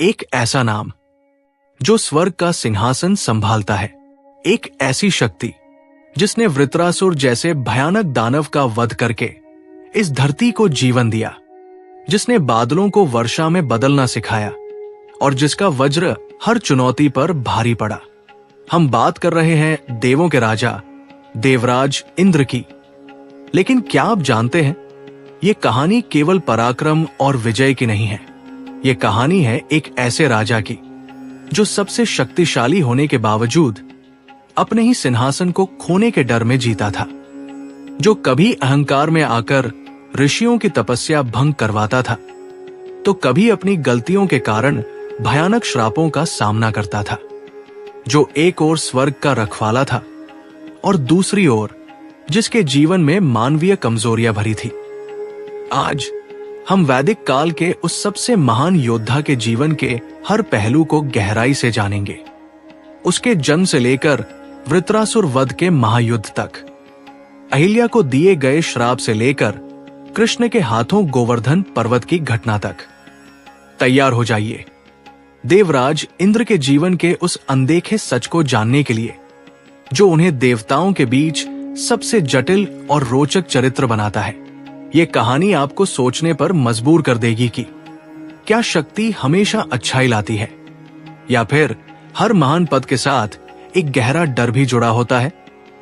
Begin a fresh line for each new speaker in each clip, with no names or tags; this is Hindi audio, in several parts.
एक ऐसा नाम जो स्वर्ग का सिंहासन संभालता है, एक ऐसी शक्ति जिसने वृत्रासुर जैसे भयानक दानव का वध करके इस धरती को जीवन दिया, जिसने बादलों को वर्षा में बदलना सिखाया और जिसका वज्र हर चुनौती पर भारी पड़ा। हम बात कर रहे हैं देवों के राजा देवराज इंद्र की। लेकिन क्या आप जानते हैं, ये कहानी केवल पराक्रम और विजय की नहीं है। ये कहानी है एक ऐसे राजा की जो सबसे शक्तिशाली होने के बावजूद अपने ही सिंहासन को खोने के डर में जीता था, जो कभी अहंकार में आकर ऋषियों की तपस्या भंग करवाता था, तो कभी अपनी गलतियों के कारण भयानक श्रापों का सामना करता था, जो एक ओर स्वर्ग का रखवाला था और दूसरी ओर जिसके जीवन में मानवीय कमजोरियां भरी थी। आज हम वैदिक काल के उस सबसे महान योद्धा के जीवन के हर पहलू को गहराई से जानेंगे, उसके जन्म से लेकर वृत्रासुर वध के महायुद्ध तक, अहिल्या को दिए गए श्राप से लेकर कृष्ण के हाथों गोवर्धन पर्वत की घटना तक। तैयार हो जाइए देवराज इंद्र के जीवन के उस अनदेखे सच को जानने के लिए, जो उन्हें देवताओं के बीच सबसे जटिल और रोचक चरित्र बनाता है। ये कहानी आपको सोचने पर मजबूर कर देगी कि क्या शक्ति हमेशा अच्छाई लाती है, या फिर हर महान पद के साथ एक गहरा डर भी जुड़ा होता है।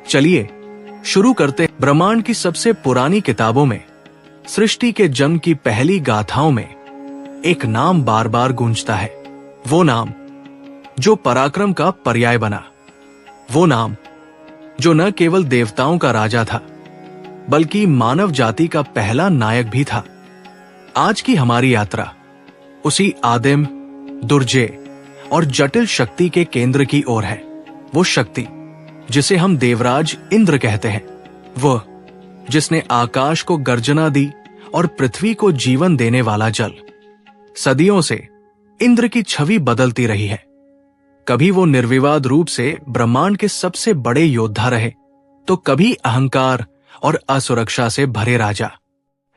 चलिए शुरू करते हैं। ब्रह्मांड की सबसे पुरानी किताबों में सृष्टि के जन्म की पहली गाथाओं में एक नाम बार बार गूंजता है, वो नाम जो पराक्रम का पर्याय बना, वो नाम जो न केवल देवताओं का राजा था बल्कि मानव जाति का पहला नायक भी था। आज की हमारी यात्रा उसी आदिम, दुर्जय और जटिल शक्ति के केंद्र की ओर है। वो शक्ति जिसे हम देवराज इंद्र कहते हैं, वो जिसने आकाश को गर्जना दी और पृथ्वी को जीवन देने वाला जल। सदियों से इंद्र की छवि बदलती रही है। कभी वो निर्विवाद रूप से ब्रह्मांड के सबसे बड़े योद्धा रहे, तो कभी अहंकार और असुरक्षा से भरे राजा।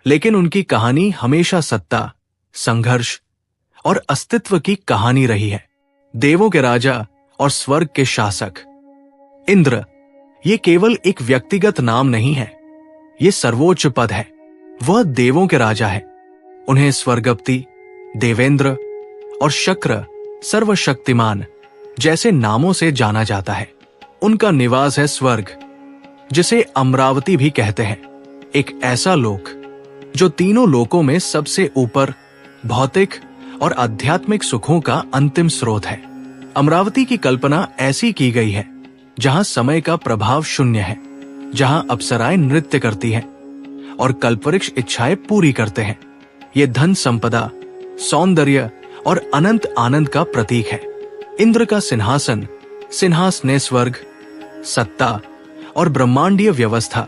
लेकिन उनकी कहानी हमेशा सत्ता, संघर्ष और अस्तित्व की कहानी रही है। देवों के राजा और स्वर्ग के शासक इंद्र, ये केवल एक व्यक्तिगत नाम नहीं है, ये सर्वोच्च पद है। वह देवों के राजा है। उन्हें स्वर्गपति, देवेंद्र और शक्र, सर्वशक्तिमान जैसे नामों से जाना जाता है। उनका निवास है स्वर्ग, जिसे अमरावती भी कहते हैं, एक ऐसा लोक जो तीनों लोकों में सबसे ऊपर भौतिक और आध्यात्मिक सुखों का अंतिम स्रोत है। अमरावती की कल्पना ऐसी की गई है जहां समय का प्रभाव शून्य है, जहां अप्सराएं नृत्य करती हैं और कल्पवृक्ष इच्छाएं पूरी करते हैं। ये धन संपदा, सौंदर्य और अनंत आनंद का प्रतीक है। इंद्र का सिंहासन सिंहासने स्वर्ग, सत्ता और ब्रह्मांडीय व्यवस्था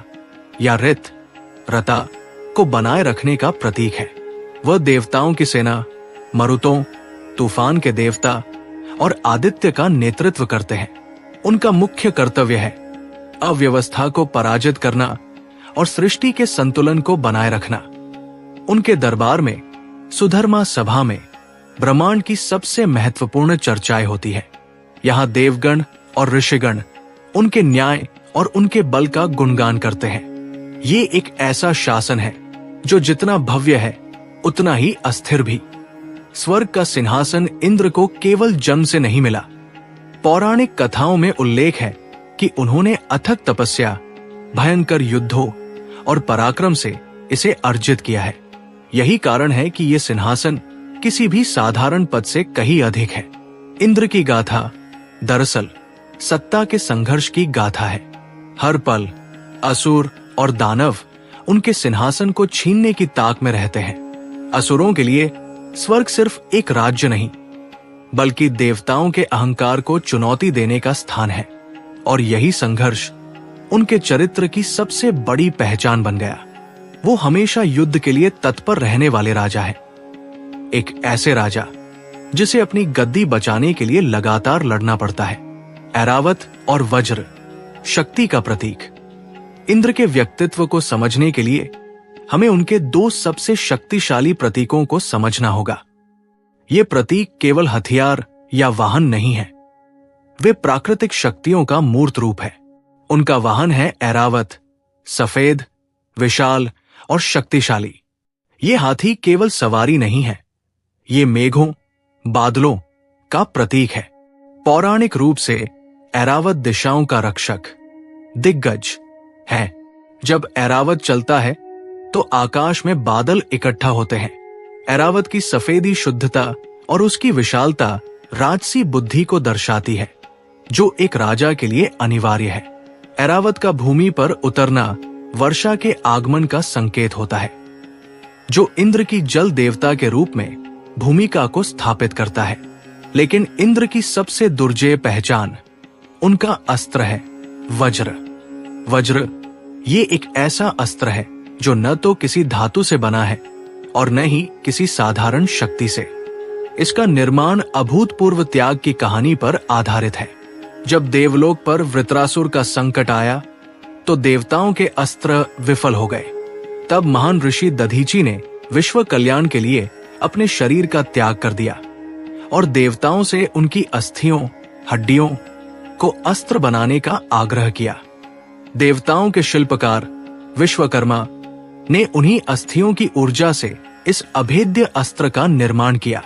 या रित, रता को बनाए रखने का प्रतीक है। वह देवताओं की सेना, मरुतों, तूफान के देवता और आदित्य का नेतृत्व करते हैं। उनका मुख्य कर्तव्य है अव्यवस्था को पराजित करना और सृष्टि के संतुलन को बनाए रखना। उनके दरबार में, सुधर्मा सभा में, ब्रह्मांड की सबसे महत्वपूर्ण चर्चाएं होती है। यहाँ देवगण और ऋषिगण उनके न्याय और उनके बल का गुणगान करते हैं। ये एक ऐसा शासन है जो जितना भव्य है उतना ही अस्थिर भी। स्वर्ग का सिंहासन इंद्र को केवल जन्म से नहीं मिला। पौराणिक कथाओं में उल्लेख है कि उन्होंने अथक तपस्या, भयंकर युद्धों और पराक्रम से इसे अर्जित किया है। यही कारण है कि यह सिंहासन किसी भी साधारण पद से कहीं अधिक है। इंद्र की गाथा दरअसल सत्ता के संघर्ष की गाथा है। हर पल असुर और दानव उनके सिंहासन को छीनने की ताक में रहते हैं। असुरों के लिए स्वर्ग सिर्फ एक राज्य नहीं, बल्कि देवताओं के अहंकार को चुनौती देने का स्थान है। और यही संघर्ष उनके चरित्र की सबसे बड़ी पहचान बन गया। वो हमेशा युद्ध के लिए तत्पर रहने वाले राजा हैं। एक ऐसे राजा जिसे अपनी गद्दी बचाने के लिए लगातार लड़ना पड़ता है। ऐरावत और वज्र, शक्ति का प्रतीक। इंद्र के व्यक्तित्व को समझने के लिए हमें उनके दो सबसे शक्तिशाली प्रतीकों को समझना होगा। ये प्रतीक केवल हथियार या वाहन नहीं है, वे प्राकृतिक शक्तियों का मूर्त रूप है। उनका वाहन है ऐरावत, सफेद, विशाल और शक्तिशाली। ये हाथी केवल सवारी नहीं है, ये मेघों, बादलों का प्रतीक है। पौराणिक रूप से ऐरावत दिशाओं का रक्षक, दिग्गज है। जब ऐरावत चलता है तो आकाश में बादल इकट्ठा होते हैं। ऐरावत की सफेदी शुद्धता और उसकी विशालता राजसी बुद्धि को दर्शाती है, जो एक राजा के लिए अनिवार्य है। ऐरावत का भूमि पर उतरना वर्षा के आगमन का संकेत होता है, जो इंद्र की जल देवता के रूप में भूमिका को स्थापित करता है। लेकिन इंद्र की सबसे दुर्जेय पहचान उनका अस्त्र है, वज्र। वज्र ये एक ऐसा अस्त्र है जो न तो किसी धातु से बना है और न ही किसी साधारण शक्ति से। इसका निर्माण अभूतपूर्व त्याग की कहानी पर आधारित है। जब देवलोक पर वृत्रासुर का संकट आया तो देवताओं के अस्त्र विफल हो गए। तब महान ऋषि दधीची ने विश्व कल्याण के लिए अपने शरीर का त्याग कर दिया और देवताओं से उनकी अस्थियों, हड्डियों को अस्त्र बनाने का आग्रह किया। देवताओं के शिल्पकार विश्वकर्मा ने उन्हीं अस्थियों की ऊर्जा से इस अभेद्य अस्त्र का निर्माण किया।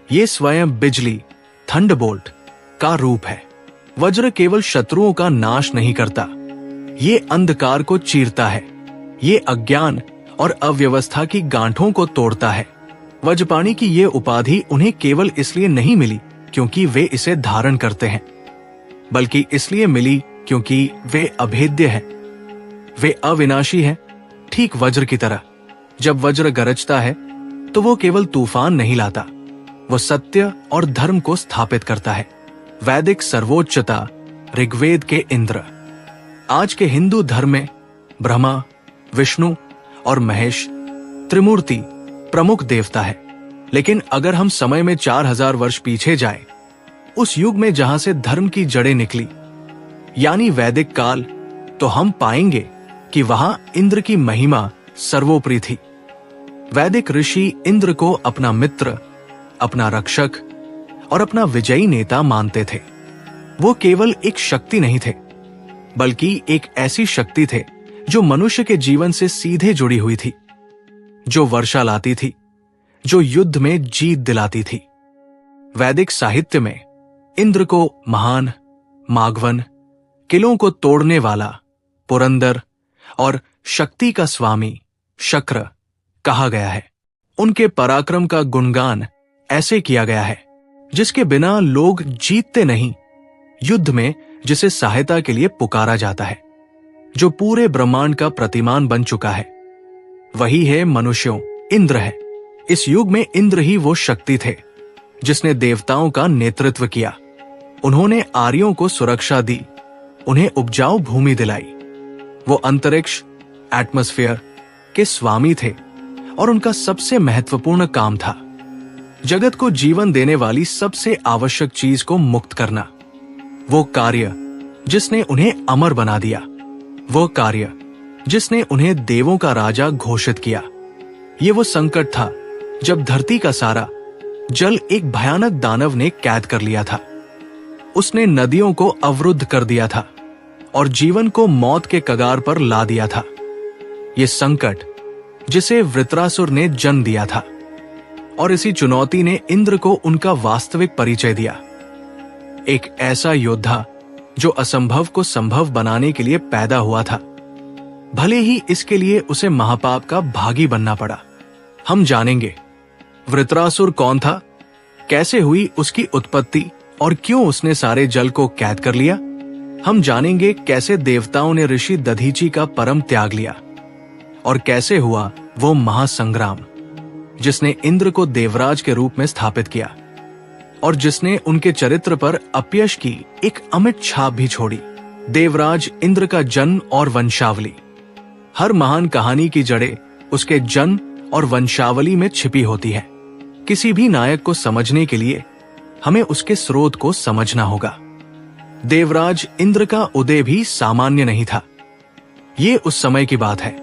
ये स्वयं बिजली, थंडरबोल्ट का रूप है। वज्र केवल शत्रुओं का नाश नहीं करता, ये अंधकार को चीरता है। ये अज्ञान और अव्यवस्था की गांठों को तोड़ता है। वज्रपाणि की ये उपाधि उन्हें केवल इसलिए नहीं मिली क्योंकि वे इसे धारण करते हैं, बल्कि इसलिए मिली क्योंकि वे अभेद्य हैं। वे अविनाशी हैं, ठीक वज्र की तरह। जब वज्र गरजता है तो वो केवल तूफान नहीं लाता, वो सत्य और धर्म को स्थापित करता है। वैदिक सर्वोच्चता, ऋग्वेद के इंद्र। आज के हिंदू धर्म में ब्रह्मा, विष्णु और महेश त्रिमूर्ति प्रमुख देवता है। लेकिन अगर हम समय में 4000 वर्ष पीछे जाएं, उस युग में जहां से धर्म की जड़ें निकली, यानी वैदिक काल, तो हम पाएंगे कि वहां इंद्र की महिमा सर्वोपरि थी। वैदिक ऋषि इंद्र को अपना मित्र, अपना रक्षक और अपना विजयी नेता मानते थे। वो केवल एक शक्ति नहीं थे, बल्कि एक ऐसी शक्ति थे जो मनुष्य के जीवन से सीधे जुड़ी हुई थी, जो वर्षा लाती थी, जो युद्ध में जीत दिलाती थी। वैदिक साहित्य में इंद्र को महान, माघवन, किलों को तोड़ने वाला, पुरंदर और शक्ति का स्वामी, शक्र कहा गया है। उनके पराक्रम का गुणगान ऐसे किया गया है, जिसके बिना लोग जीतते नहीं, युद्ध में जिसे सहायता के लिए पुकारा जाता है, जो पूरे ब्रह्मांड का प्रतिमान बन चुका है। वही है मनुष्यों, इंद्र है। इस युग में इंद्र ही वो शक्ति थे जिसने देवताओं का नेतृत्व किया। उन्होंने आर्यों को सुरक्षा दी, उन्हें उपजाऊ भूमि दिलाई। वो अंतरिक्ष, एटमॉस्फेयर के स्वामी थे और उनका सबसे महत्वपूर्ण काम था जगत को जीवन देने वाली सबसे आवश्यक चीज को मुक्त करना। वो कार्य जिसने उन्हें अमर बना दिया, वो कार्य जिसने उन्हें देवों का राजा घोषित किया। ये वो संकट था जब धरती का सारा जल एक भयानक दानव ने कैद कर लिया था। उसने नदियों को अवरुद्ध कर दिया था और जीवन को मौत के कगार पर ला दिया था। ये संकट जिसे वृत्रासुर ने जन्म दिया था, और इसी चुनौती ने इंद्र को उनका वास्तविक परिचय दिया। एक ऐसा योद्धा जो असंभव को संभव बनाने के लिए पैदा हुआ था, भले ही इसके लिए उसे महापाप का भागी बनना पड़ा। हम जानेंगे वृत्रासुर कौन था, कैसे हुई उसकी उत्पत्ति और क्यों उसने सारे जल को कैद कर लिया। हम जानेंगे कैसे देवताओं ने ऋषि दधीची का परम त्याग लिया और कैसे हुआ वो महासंग्राम जिसने इंद्र को देवराज के रूप में स्थापित किया और जिसने उनके चरित्र पर अपयश की एक अमिट छाप भी छोड़ी। देवराज इंद्र का जन्म और वंशावली। हर महान कहानी की जड़ें उसके जन्म और वंशावली में छिपी होती है। किसी भी नायक को समझने के लिए हमें उसके स्रोत को समझना होगा। देवराज इंद्र का उदय भी सामान्य नहीं था। ये उस समय की बात है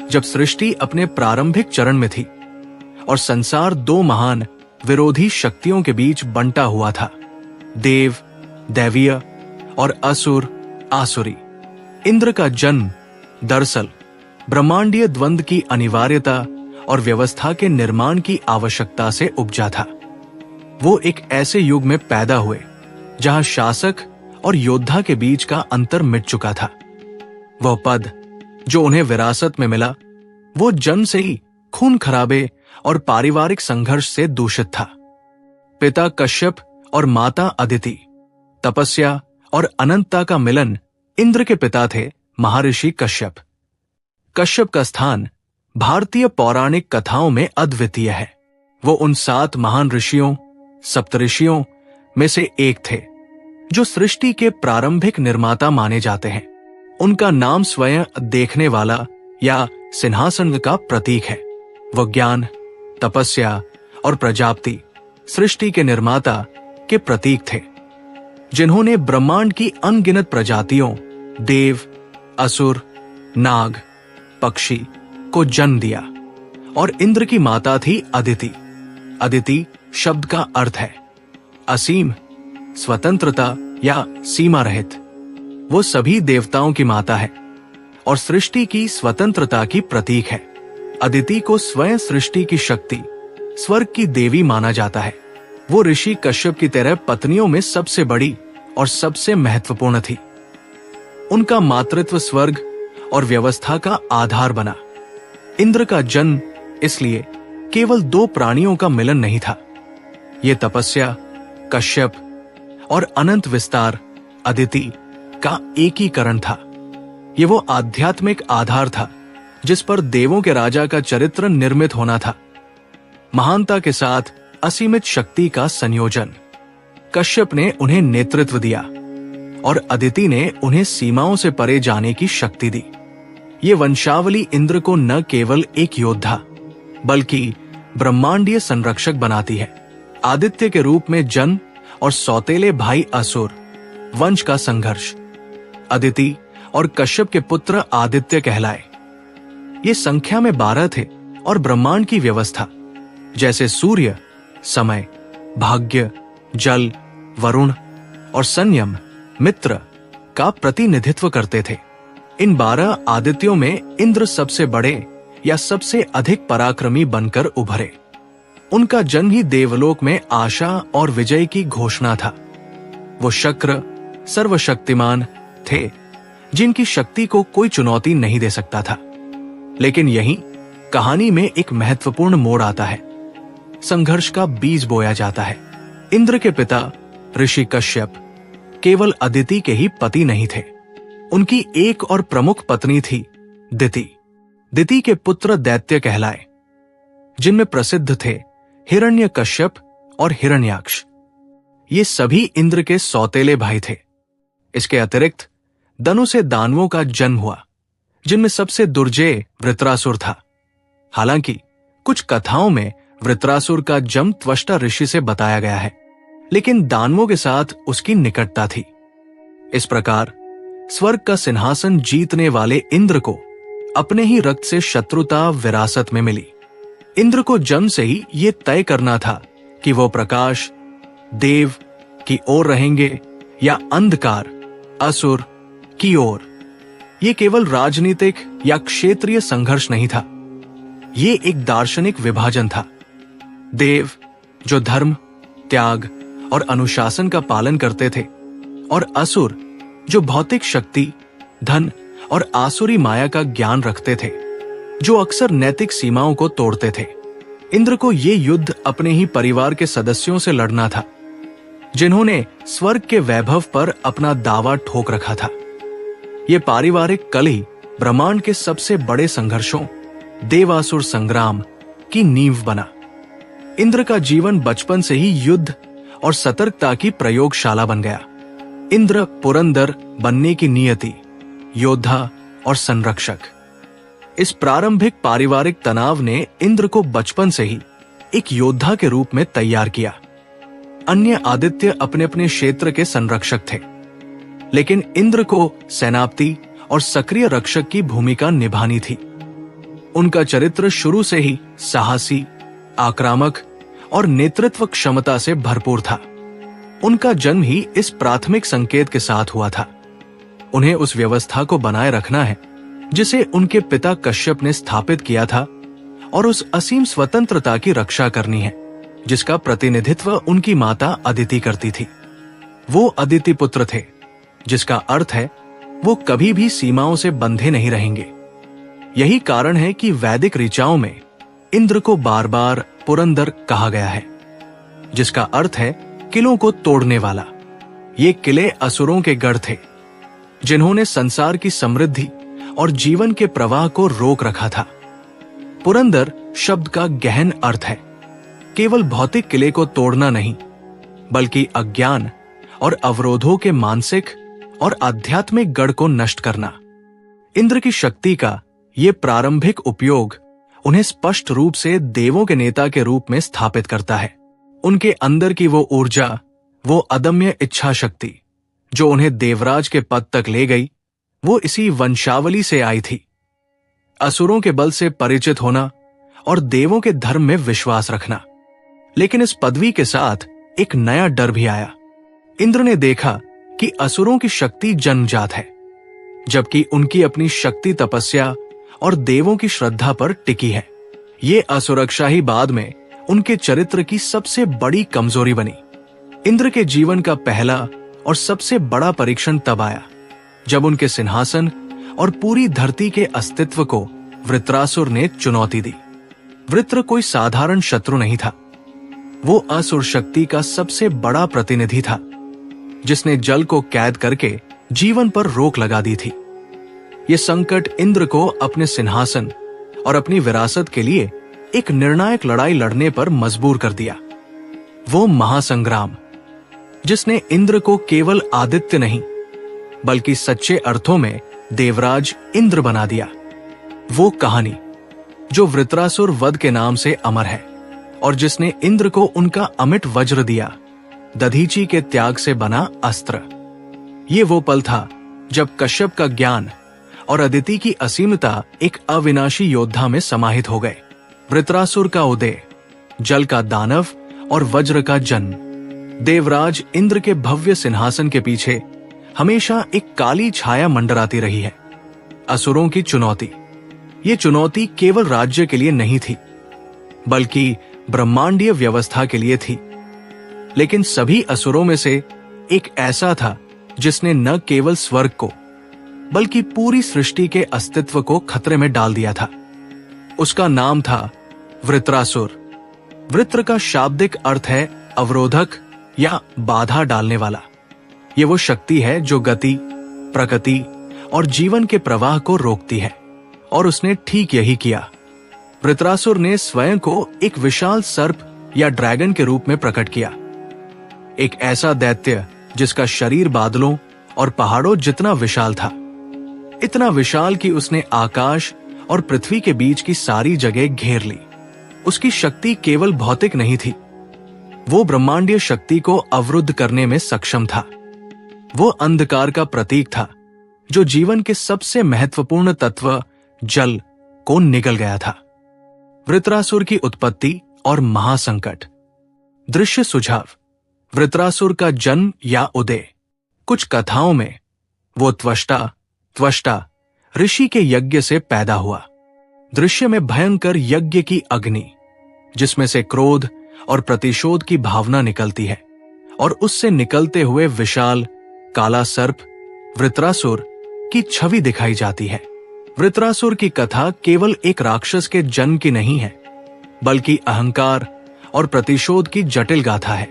जब सृष्टि अपने प्रारंभिक चरण में थी और संसार दो महान विरोधी शक्तियों के बीच बंटा हुआ था, देव, दैवीय और असुर, आसुरी। इंद्र का जन्म दरअसल ब्रह्मांडीय द्वंद्व की अनिवार्यता और व्यवस्था के निर्माण की आवश्यकता से उपजा था। वो एक ऐसे युग में पैदा हुए जहां शासक और योद्धा के बीच का अंतर मिट चुका था। वह पद जो उन्हें विरासत में मिला, वो जन्म से ही खून खराबे और पारिवारिक संघर्ष से दूषित था। पिता कश्यप और माता अदिति, तपस्या और अनंतता का मिलन। इंद्र के पिता थे महर्षि कश्यप। कश्यप का स्थान भारतीय पौराणिक कथाओं में अद्वितीय है। वो उन 7 महान ऋषियों, सप्तऋषियों में से एक थे जो सृष्टि के प्रारंभिक निर्माता माने जाते हैं। उनका नाम स्वयं देखने वाला या सिंहासन का प्रतीक है। वो ज्ञान, तपस्या और प्रजापति, सृष्टि के निर्माता के प्रतीक थे, जिन्होंने ब्रह्मांड की अनगिनत प्रजातियों, देव, असुर, नाग, पक्षी को जन्म दिया। और इंद्र की माता थी अदिति। अदिति शब्द का अर्थ है असीम, स्वतंत्रता या सीमा रहित। वो सभी देवताओं की माता है और सृष्टि की स्वतंत्रता की प्रतीक है। अदिति को स्वयं सृष्टि की शक्ति, स्वर्ग की देवी माना जाता है। वो ऋषि कश्यप की तरह पत्नियों में सबसे बड़ी और सबसे महत्वपूर्ण थी। उनका मातृत्व स्वर्ग और व्यवस्था का आधार बना। इंद्र का जन्म इसलिए केवल 2 प्राणियों का मिलन नहीं था। ये तपस्या, कश्यप और अनंत विस्तार, अदिति का एकीकरण था। ये वो आध्यात्मिक आधार था जिस पर देवों के राजा का चरित्र निर्मित होना था। महानता के साथ असीमित शक्ति का संयोजन। कश्यप ने उन्हें नेतृत्व दिया और अदिति ने उन्हें सीमाओं से परे जाने की शक्ति दी। ये वंशावली इंद्र को न केवल एक योद्धा बल्कि ब्रह्मांडीय संरक्षक बनाती है। आदित्य के रूप में जन्म और सौतेले भाई असुर वंश का संघर्ष। अदिति और कश्यप के पुत्र आदित्य कहलाए। ये संख्या में 12 थे और ब्रह्मांड की व्यवस्था जैसे सूर्य, समय, भाग्य, जल, वरुण और संयम, मित्र का प्रतिनिधित्व करते थे। इन 12 आदित्यों में इंद्र सबसे बड़े या सबसे अधिक पराक्रमी बनकर उभरे। उनका जन्म ही देवलोक में आशा और विजय की घोषणा था। वो शक्र, सर्वशक्तिमान थे जिनकी शक्ति को कोई चुनौती नहीं दे सकता था। लेकिन यहीं कहानी में एक महत्वपूर्ण मोड़ आता है। संघर्ष का बीज बोया जाता है। इंद्र के पिता ऋषि कश्यप केवल अदिति के ही पति नहीं थे। उनकी एक और प्रमुख पत्नी थी दिति। दिति के पुत्र दैत्य कहलाए, जिनमें प्रसिद्ध थे हिरण्यकश्यप और हिरण्याक्ष। ये सभी इंद्र के सौतेले भाई थे। इसके अतिरिक्त दनु से दानवों का जन्म हुआ, जिनमें सबसे दुर्जय वृत्रासुर था। हालांकि कुछ कथाओं में वृत्रासुर का जन्म त्वष्टा ऋषि से बताया गया है, लेकिन दानवों के साथ उसकी निकटता थी। इस प्रकार स्वर्ग का सिंहासन जीतने वाले इंद्र को अपने ही रक्त से शत्रुता विरासत में मिली। इंद्र को जन्म से ही ये तय करना था कि वो प्रकाश, देव की ओर रहेंगे या अंधकार, असुर की ओर। ये केवल राजनीतिक या क्षेत्रीय संघर्ष नहीं था, ये एक दार्शनिक विभाजन था। देव जो धर्म, त्याग और अनुशासन का पालन करते थे, और असुर जो भौतिक शक्ति, धन और आसुरी माया का ज्ञान रखते थे, जो अक्सर नैतिक सीमाओं को तोड़ते थे। इंद्र को ये युद्ध अपने ही परिवार के सदस्यों से लड़ना था, जिन्होंने स्वर्ग के वैभव पर अपना दावा ठोक रखा था। ये पारिवारिक कलह ब्रह्मांड के सबसे बड़े संघर्षों, देवासुर संग्राम की नींव बना। इंद्र का जीवन बचपन से ही युद्ध और सतर्कता की प्रयोगशाला बन गया। इंद्र पुरंदर बनने की नियति, योद्धा और संरक्षक। इस प्रारंभिक पारिवारिक तनाव ने इंद्र को बचपन से ही एक योद्धा के रूप में तैयार किया। अन्य आदित्य अपने अपने क्षेत्र के संरक्षक थे, लेकिन इंद्र को सेनापति और सक्रिय रक्षक की भूमिका निभानी थी। उनका चरित्र शुरू से ही साहसी, आक्रामक और नेतृत्व क्षमता से भरपूर था। उनका जन्म ही इस प्राथमिक संकेत के साथ हुआ था। उन्हें उस व्यवस्था को बनाए रखना है जिसे उनके पिता कश्यप ने स्थापित किया था, और उस असीम स्वतंत्रता की रक्षा करनी है जिसका प्रतिनिधित्व उनकी माता अदिति करती थी। वो अदिति पुत्र थे, जिसका अर्थ है वो कभी भी सीमाओं से बंधे नहीं रहेंगे। यही कारण है कि वैदिक ऋचाओं में इंद्र को बार बार पुरंदर कहा गया है, जिसका अर्थ है किलों को तोड़ने वाला। ये किले असुरों के गढ़ थे जिन्होंने संसार की समृद्धि और जीवन के प्रवाह को रोक रखा था। पुरंदर शब्द का गहन अर्थ है केवल भौतिक किले को तोड़ना नहीं, बल्कि अज्ञान और अवरोधों के मानसिक और आध्यात्मिक गढ़ को नष्ट करना। इंद्र की शक्ति का ये प्रारंभिक उपयोग उन्हें स्पष्ट रूप से देवों के नेता के रूप में स्थापित करता है। उनके अंदर की वो ऊर्जा, वो अदम्य इच्छा शक्ति जो उन्हें देवराज के पद तक ले गई, वो इसी वंशावली से आई थी। असुरों के बल से परिचित होना और देवों के धर्म में विश्वास रखना। लेकिन इस पदवी के साथ एक नया डर भी आया। इंद्र ने देखा कि असुरों की शक्ति जन्मजात है, जबकि उनकी अपनी शक्ति तपस्या और देवों की श्रद्धा पर टिकी है। ये असुरक्षा ही बाद में उनके चरित्र की सबसे बड़ी कमजोरी बनी। इंद्र के जीवन का पहला और सबसे बड़ा परीक्षण तब आया जब उनके सिंहासन और पूरी धरती के अस्तित्व को वृत्रासुर ने चुनौती दी। वृत्र कोई साधारण शत्रु नहीं था, वो असुर शक्ति का सबसे बड़ा प्रतिनिधि था, जिसने जल को कैद करके जीवन पर रोक लगा दी थी। ये संकट इंद्र को अपने सिंहासन और अपनी विरासत के लिए एक निर्णायक लड़ाई लड़ने पर मजबूर कर दिया। वो महासंग्राम जिसने इंद्र को केवल आदित्य नहीं, बल्कि सच्चे अर्थों में देवराज इंद्र बना दिया। वो कहानी जो वृत्रासुर वध के नाम से अमर है और जिसने इंद्र को उनका अमिट वज्र दिया, दधीची के त्याग से बना अस्त्र। ये वो पल था जब कश्यप का ज्ञान और अदिति की असीमता एक अविनाशी योद्धा में समाहित हो गए। वृत्रासुर का उदय, जल का दानव और वज्र का जन्म। देवराज इंद्र के भव्य सिंहासन के पीछे हमेशा एक काली छाया मंडराती रही है, असुरों की चुनौती। ये चुनौती केवल राज्य के लिए नहीं थी, बल्कि ब्रह्मांडीय व्यवस्था के लिए थी। लेकिन सभी असुरों में से एक ऐसा था जिसने न केवल स्वर्ग को, बल्कि पूरी सृष्टि के अस्तित्व को खतरे में डाल दिया था। उसका नाम था वृत्रासुर। वृत्र का शाब्दिक अर्थ है अवरोधक या बाधा डालने वाला। ये वो शक्ति है जो गति, प्रकृति और जीवन के प्रवाह को रोकती है, और उसने ठीक यही किया। वृत्रासुर ने स्वयं को एक विशाल सर्प या ड्रैगन के रूप में प्रकट किया, एक ऐसा दैत्य जिसका शरीर बादलों और पहाड़ों जितना विशाल था, इतना विशाल कि उसने आकाश और पृथ्वी के बीच की सारी जगह घेर ली। उसकी शक्ति केवल भौतिक नहीं थी, वो ब्रह्मांडीय शक्ति को अवरुद्ध करने में सक्षम था। वो अंधकार का प्रतीक था जो जीवन के सबसे महत्वपूर्ण तत्व जल को निगल गया था। वृत्रासुर की उत्पत्ति और महासंकट। दृश्य सुझाव। वृत्रासुर का जन्म या उदय। कुछ कथाओं में वो त्वष्टा ऋषि के यज्ञ से पैदा हुआ। दृश्य में भयंकर यज्ञ की अग्नि, जिसमें से क्रोध और प्रतिशोध की भावना निकलती है, और उससे निकलते हुए विशाल काला सर्प वृत्रासुर की छवि दिखाई जाती है। वृत्रासुर की कथा केवल एक राक्षस के जन्म की नहीं है, बल्कि अहंकार और प्रतिशोध की जटिल गाथा है।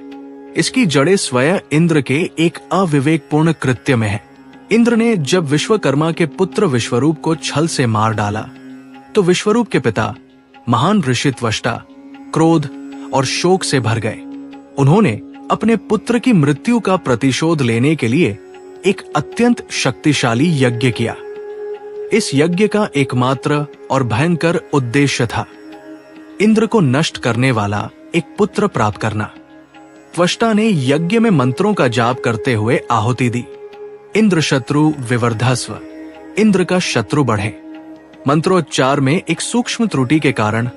इसकी जड़ें स्वयं इंद्र के एक अविवेकपूर्ण कृत्य में है। इंद्र ने जब विश्वकर्मा के पुत्र विश्वरूप को छल से मार डाला, तो विश्वरूप के पिता महान ऋषि त्वष्टा क्रोध और शोक से भर गए। उन्होंने अपने पुत्र की मृत्यु का प्रतिशोध लेने के लिए एक अत्यंत शक्तिशाली यज्ञ किया। इस यज्ञ का एकमात्र और भयंकर उद्देश्य था इंद्र को नष्ट करने वाला एक पुत्र प्राप्त करना। त्वष्टा ने यज्ञ में मंत्रों का जाप करते हुए आहुति दी। इंद्र शत्रु विवर्धस्व, इंद्र का शत्रु बढ़े। मंत्रोच्चार में एक सूक्ष्म त्रुटि के कारण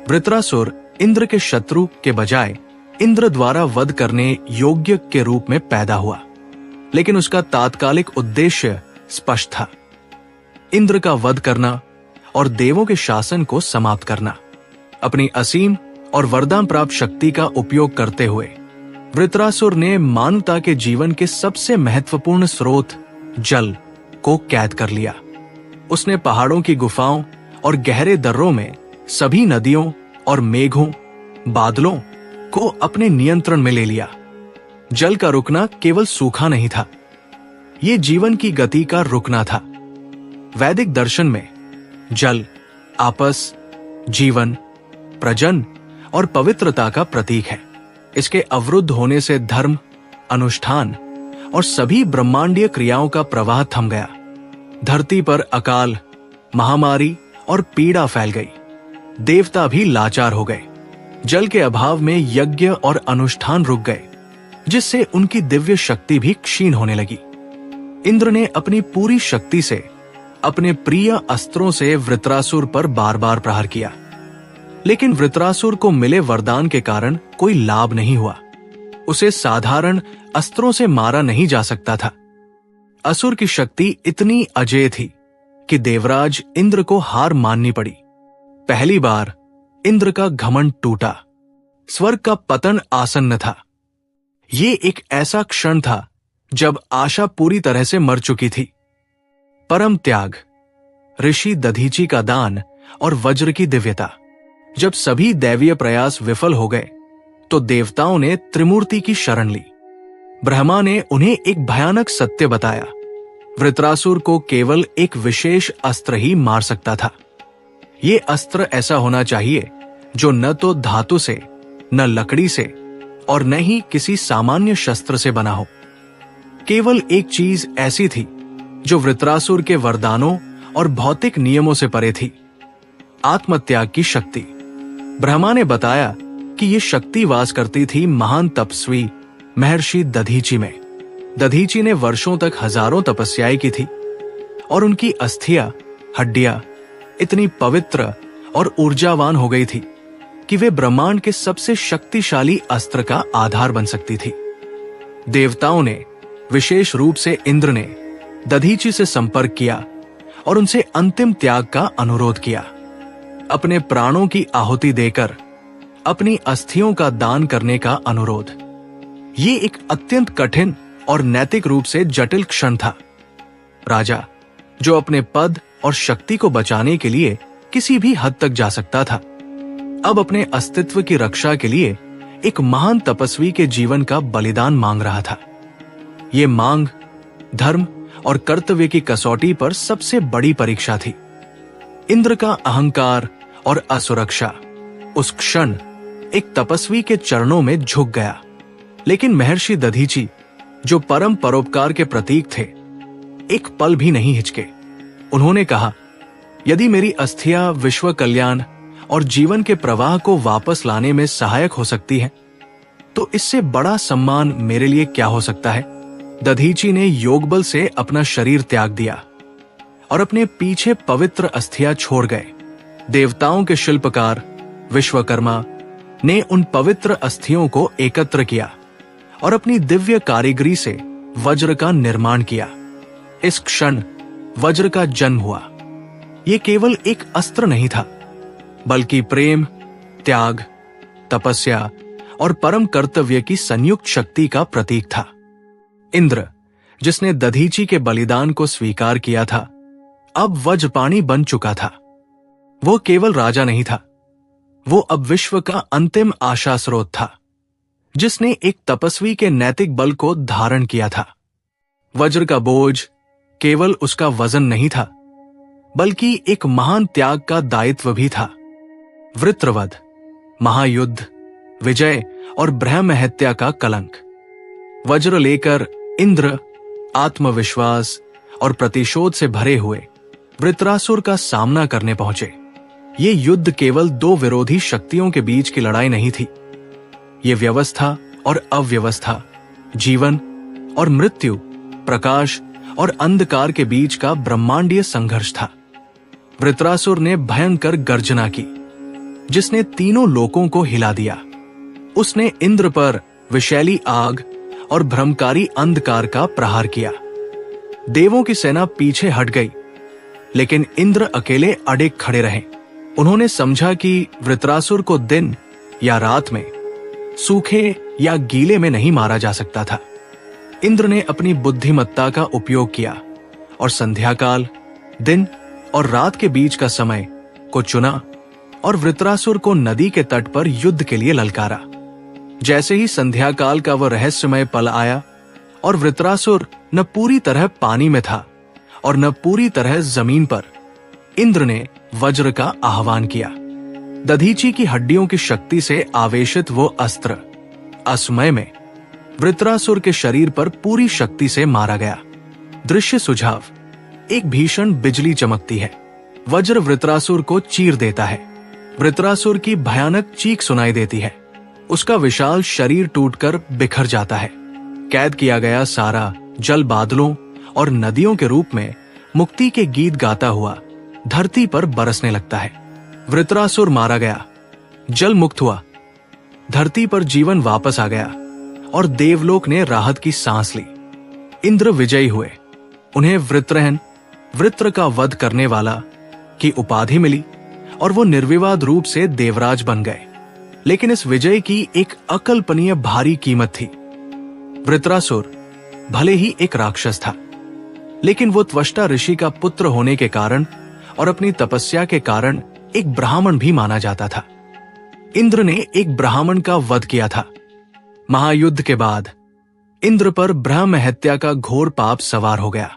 वृत्रासुर इंद्र के शत्रु के बजाय इंद्र द्वारा वध करने योग्य के रूप में पैदा हुआ, लेकिन उसका तात्कालिक उद्देश्य स्पष्ट था। इंद्र का वध करना और देवों के शासन को समाप्त करना। अपनी असीम और वरदान प्राप्त शक्ति का उपयोग करते हुए वृत्रासुर ने मानवता के जीवन के सबसे महत्वपूर्ण स्रोत जल को कैद कर लिया। उसने पहाड़ों की गुफाओं और गहरे दर्रों में सभी नदियों और मेघों, बादलों को अपने नियंत्रण में ले लिया। जल का रुकना केवल सूखा नहीं था, यह जीवन की गति का रुकना था। वैदिक दर्शन में जल आपस, जीवन, प्रजन और पवित्रता का प्रतीक है। इसके अवरुद्ध होने से धर्म, अनुष्ठान और सभी ब्रह्मांडीय क्रियाओं का प्रवाह थम गया। धरती पर अकाल, महामारी और पीड़ा फैल गई। देवता भी लाचार हो गए। जल के अभाव में यज्ञ और अनुष्ठान रुक गए, जिससे उनकी दिव्य शक्ति भी क्षीण होने लगी। इंद्र ने अपनी पूरी शक्ति से अपने प्रिय अस्त्रों से वृत्रासुर पर बार बार प्रहार किया, लेकिन वृत्रासुर को मिले वरदान के कारण कोई लाभ नहीं हुआ। उसे साधारण अस्त्रों से मारा नहीं जा सकता था। असुर की शक्ति इतनी अजेय थी कि देवराज इंद्र को हार माननी पड़ी। पहली बार इंद्र का घमंड टूटा। स्वर्ग का पतन आसन्न था। ये एक ऐसा क्षण था जब आशा पूरी तरह से मर चुकी थी। परम त्याग, ऋषि दधीची का दान और वज्र की दिव्यता। जब सभी दैवीय प्रयास विफल हो गए तो देवताओं ने त्रिमूर्ति की शरण ली। ब्रह्मा ने उन्हें एक भयानक सत्य बताया। वृत्रासुर को केवल एक विशेष अस्त्र ही मार सकता था। ये अस्त्र ऐसा होना चाहिए जो न तो धातु से, न लकड़ी से और न ही किसी सामान्य शस्त्र से बना हो। केवल एक चीज ऐसी थी जो वृत्रासुर के वरदानों और भौतिक नियमों से परे थी, आत्मत्याग की शक्ति। ब्रह्मा ने बताया कि यह शक्ति वास करती थी महान तपस्वी महर्षि दधीची में। दधीची ने वर्षों तक हजारों तपस्याएं की थी और उनकी अस्थियां, हड्डियां इतनी पवित्र और ऊर्जावान हो गई थी कि वे ब्रह्मांड के सबसे शक्तिशाली अस्त्र का आधार बन सकती थी। देवताओं ने, विशेष रूप से इंद्र ने, दधीची से संपर्क किया और उनसे अंतिम त्याग का अनुरोध किया। अपने प्राणों की आहुति देकर अपनी अस्थियों का दान करने का अनुरोध। ये एक अत्यंत कठिन और नैतिक रूप से जटिल क्षण था। राजा, जो अपने पद और शक्ति को बचाने के लिए किसी भी हद तक जा सकता था, अब अपने अस्तित्व की रक्षा के लिए एक महान तपस्वी के जीवन का बलिदान मांग रहा था। ये मांग धर्म और कर्तव्य की कसौटी पर सबसे बड़ी परीक्षा थी। इंद्र का अहंकार और असुरक्षा उस क्षण एक तपस्वी के चरणों में झुक गया, लेकिन महर्षि दधीची, जो परम परोपकार के प्रतीक थे, एक पल भी नहीं हिचके। उन्होंने कहा, यदि मेरी अस्थियां विश्व कल्याण और जीवन के प्रवाह को वापस लाने में सहायक हो सकती हैं, तो इससे बड़ा सम्मान मेरे लिए क्या हो सकता है। दधीची ने योग बल से अपना शरीर त्याग दिया और अपने पीछे पवित्र अस्थियां छोड़ गए। देवताओं के शिल्पकार विश्वकर्मा ने उन पवित्र अस्थियों को एकत्र किया और अपनी दिव्य कारीगरी से वज्र का निर्माण किया। इस क्षण वज्र का जन्म हुआ। यह केवल एक अस्त्र नहीं था, बल्कि प्रेम, त्याग, तपस्या और परम कर्तव्य की संयुक्त शक्ति का प्रतीक था। इंद्र, जिसने दधीची के बलिदान को स्वीकार किया था, अब वज्रपाणी बन चुका था। वो केवल राजा नहीं था, वो अब विश्व का अंतिम आशा स्रोत था, जिसने एक तपस्वी के नैतिक बल को धारण किया था। वज्र का बोझ केवल उसका वजन नहीं था, बल्कि एक महान त्याग का दायित्व भी था। वृत्रवध, महायुद्ध, विजय और ब्रह्म हत्या का कलंक। वज्र लेकर इंद्र आत्मविश्वास और प्रतिशोध से भरे हुए वृत्रासुर का सामना करने पहुंचे। ये युद्ध केवल दो विरोधी शक्तियों के बीच की लड़ाई नहीं थी। ये व्यवस्था और अव्यवस्था, जीवन और मृत्यु, प्रकाश और अंधकार के बीच का ब्रह्मांडीय संघर्ष था। वृत्रासुर ने भयंकर गर्जना की। जिसने तीनों लोकों को हिला दिया। उसने इंद्र पर विषैली आग और भ्रमकारी अंधकार का प्रहार किया। देवों की सेना पीछे हट गई, लेकिन इंद्र अकेले अड़िग खड़े रहे। उन्होंने समझा कि वृत्रासुर को दिन या रात में, सूखे या गीले में नहीं मारा जा सकता था। इंद्र ने अपनी बुद्धिमत्ता का उपयोग किया और संध्याकाल, दिन और रात के बीच का समय को चुना और वृत्रासुर को नदी के तट पर युद्ध के लिए ललकारा। जैसे ही संध्याकाल का वह रहस्यमय पल आया और वृत्रासुर न पूरी तरह पानी में था और न पूरी तरह जमीन पर, इंद्र ने वज्र का आह्वान किया। दधीची की हड्डियों की शक्ति से आवेशित वो अस्त्र असमय में वृत्रासुर के शरीर पर पूरी शक्ति से मारा गया। दृश्य सुझाव: एक भीषण बिजली चमकती है, वज्र वृत्रासुर को चीर देता है। वृत्रासुर की भयानक चीख सुनाई देती है, उसका विशाल शरीर टूटकर बिखर जाता है। कैद किया गया सारा जल बादलों और नदियों के रूप में मुक्ति के गीत गाता हुआ धरती पर बरसने लगता है। वृत्रासुर मारा गया, जल मुक्त हुआ, धरती पर जीवन वापस आ गया और देवलोक ने राहत की सांस ली। इंद्र विजयी हुए। उन्हें वृत्रहन, वृत्र का वध करने वाला की उपाधि मिली और वो निर्विवाद रूप से देवराज बन गए। लेकिन इस विजय की एक अकल्पनीय भारी कीमत थी। वृत्रासुर भले ही एक राक्षस था, लेकिन वो त्वष्टा ऋषि का पुत्र होने के कारण और अपनी तपस्या के कारण एक ब्राह्मण भी माना जाता था। इंद्र ने एक ब्राह्मण का वध किया था। महायुद्ध के बाद इंद्र पर ब्रह्म हत्या का घोर पाप सवार हो गया।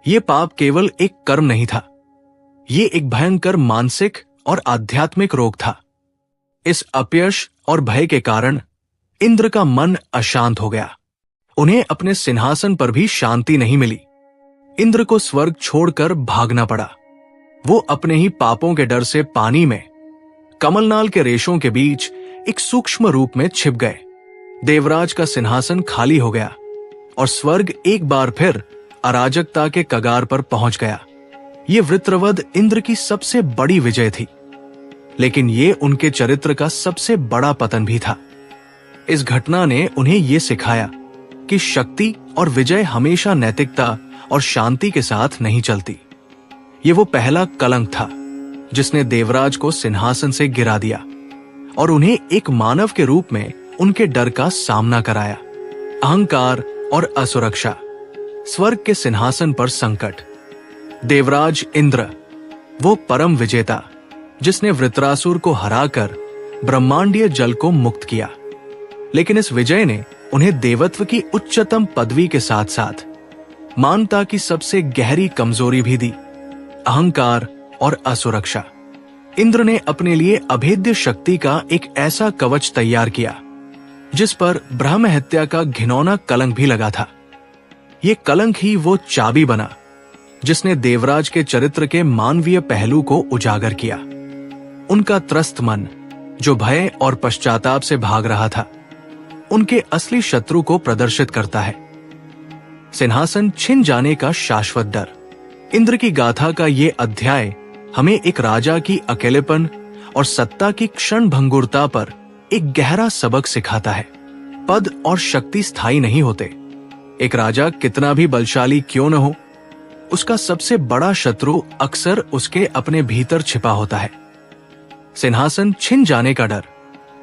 ये पाप केवल एक कर्म नहीं था, ये एक भयंकर मानसिक और आध्यात्मिक रोग था। इस अपयश और भय के कारण इंद्र का मन अशांत हो गया। उन्हें अपने सिंहासन पर भी शांति नहीं मिली। इंद्र को स्वर्ग छोड़कर भागना पड़ा। वो अपने ही पापों के डर से पानी में कमलनाल के रेशों के बीच एक सूक्ष्म रूप में छिप गए। देवराज का सिंहासन खाली हो गया और स्वर्ग एक बार फिर अराजकता के कगार पर पहुंच गया। ये वृत्रवध इंद्र की सबसे बड़ी विजय थी, लेकिन ये उनके चरित्र का सबसे बड़ा पतन भी था। इस घटना ने उन्हें ये सिखाया कि शक्ति और विजय हमेशा नैतिकता और शांति के साथ नहीं चलती। ये वो पहला कलंक था जिसने देवराज को सिंहासन से गिरा दिया और उन्हें एक मानव के रूप में उनके डर का सामना कराया। अहंकार और असुरक्षा, स्वर्ग के सिंहासन पर संकट। देवराज इंद्र, वो परम विजेता जिसने वृत्रासुर को हराकर ब्रह्मांडीय जल को मुक्त किया। लेकिन इस विजय ने उन्हें देवत्व की उच्चतम पदवी के साथ साथ मानवता की सबसे गहरी कमजोरी भी दी, अहंकार और असुरक्षा। इंद्र ने अपने लिए अभेद्य शक्ति का एक ऐसा कवच तैयार किया जिस पर ब्रह्म हत्या का घिनौना कलंक भी लगा था। ये कलंक ही वो चाबी बना जिसने देवराज के चरित्र के मानवीय पहलू को उजागर किया। उनका त्रस्त मन, जो भय और पश्चाताप से भाग रहा था, उनके असली शत्रु को प्रदर्शित करता है। सिंहासन छिन जाने का शाश्वत डर। इंद्र की गाथा का ये अध्याय हमें एक राजा की अकेलेपन और सत्ता की क्षण भंगुरता पर एक गहरा सबक सिखाता है। पद और शक्ति स्थायी नहीं होते। एक राजा कितना भी बलशाली क्यों न हो, उसका सबसे बड़ा शत्रु अक्सर उसके अपने भीतर छिपा होता है। सिंहासन छिन जाने का डर